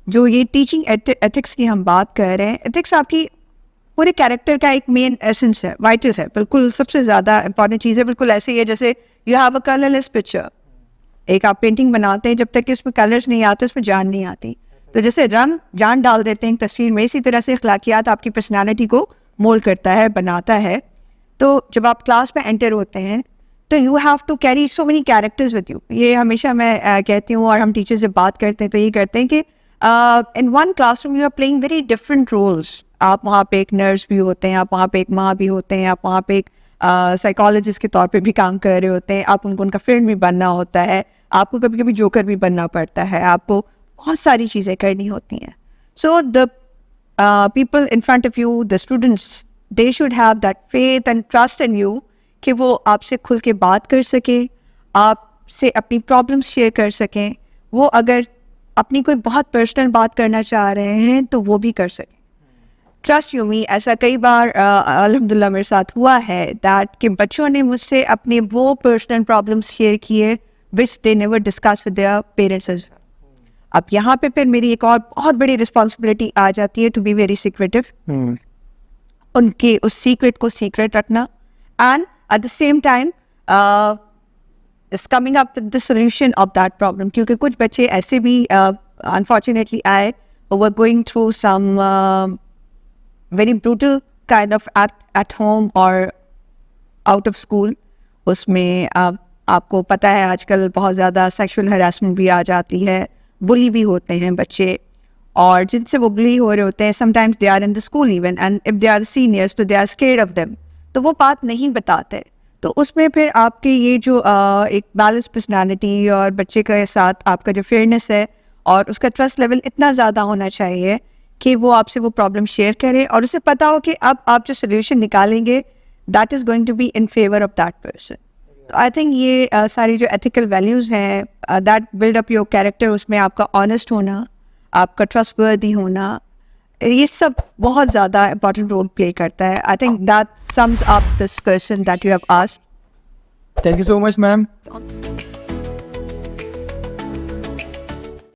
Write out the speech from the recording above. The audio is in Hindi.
जो ये टीचिंग एथिक्स की हम बात कर रहे हैं, एथिक्स आपकी पूरे कैरेक्टर का एक मेन एसेंस है, वाइटल है, बिल्कुल सबसे ज़्यादा इंपॉर्टेंट चीज़ है। बिल्कुल ऐसे ही है जैसे you have a colourless picture, एक आप पेंटिंग बनाते हैं, जब तक कि उसमें कलर्स नहीं आते उसमें जान नहीं आती। तो जैसे रंग जान डाल देते हैं तस्वीर में, इसी तरह से अखलाकियात आपकी पर्सनालिटी को मोल्ड करता है, बनाता है। तो जब आप क्लास में एंटर होते हैं तो you have to carry so many characters with you. ये हमेशा मैं कहती हूँ, और हम टीचर से बात करते हैं तो ये करते हैं कि in one classroom you are playing very different roles. आप वहाँ पे एक नर्स भी होते हैं, आप वहाँ पे एक माँ भी होते हैं, आप वहाँ पे एक साइकोलॉजिस्ट के तौर पे भी काम कर रहे होते हैं, आप उनका फ्रेंड भी बनना होता है, आपको कभी कभी जोकर भी बनना पड़ता है, आपको बहुत सारी चीज़ें करनी होती हैं। So the people in front of you, the students, they should have that faith and trust in you कि वो आपसे खुल के बात कर सके, आपसे अपनी प्रॉब्लम्स शेयर कर सकें। वो अगर अपनी कोई बहुत पर्सनल बात करना चाह रहे हैं तो वो भी कर सकें। ट्रस्ट यू मी, ऐसा कई बार अल्हम्दुलिल्लाह मेरे साथ हुआ है दैट कि बच्चों ने मुझसे अपने वो पर्सनल प्रॉब्लम्स शेयर किए which they never discuss with their parents as well. अब यहाँ पे फिर मेरी एक और बहुत बड़ी रिस्पॉन्सिबिलिटी आ जाती है टू बी वेरी सीक्रेटिव, उनके उस सीक्रेट को सीक्रेट रखना, and at the same time is coming up with the solution of that problem. क्योंकि कुछ बच्चे ऐसे भी अनफॉर्चुनेटली आए, were going through some very brutal kind of act at home और आउट ऑफ स्कूल। उसमें आपको पता है आजकल बहुत ज़्यादा सेक्सुअल हरासमेंट भी आ जाती है, बुली भी होते हैं बच्चे, और जिनसे वो बुली हो रहे होते हैं sometimes they are in the school even, and if they are seniors तो they are scared of them, तो वो बात नहीं बताते। तो उसमें फिर आपके ये जो एक बैलेंस पर्सनालिटी और बच्चे के साथ आपका जो फेयरनेस है और उसका ट्रस्ट लेवल इतना ज़्यादा होना चाहिए कि वो आपसे वो प्रॉब्लम शेयर करे और उसे पता हो कि अब आप जो सोल्यूशन निकालेंगे that is going to be in favour of that person. तो आई थिंक ये सारी जो एथिकल वैल्यूज़ हैं that build up your character, उसमें आपका ऑनेस्ट होना, आपका ट्रस्टवर्दी होना, ये सब बहुत ज़्यादा इंपॉर्टेंट रोल प्ले करता है। I think that sums up this question that you have asked. Thank you so much ma'am.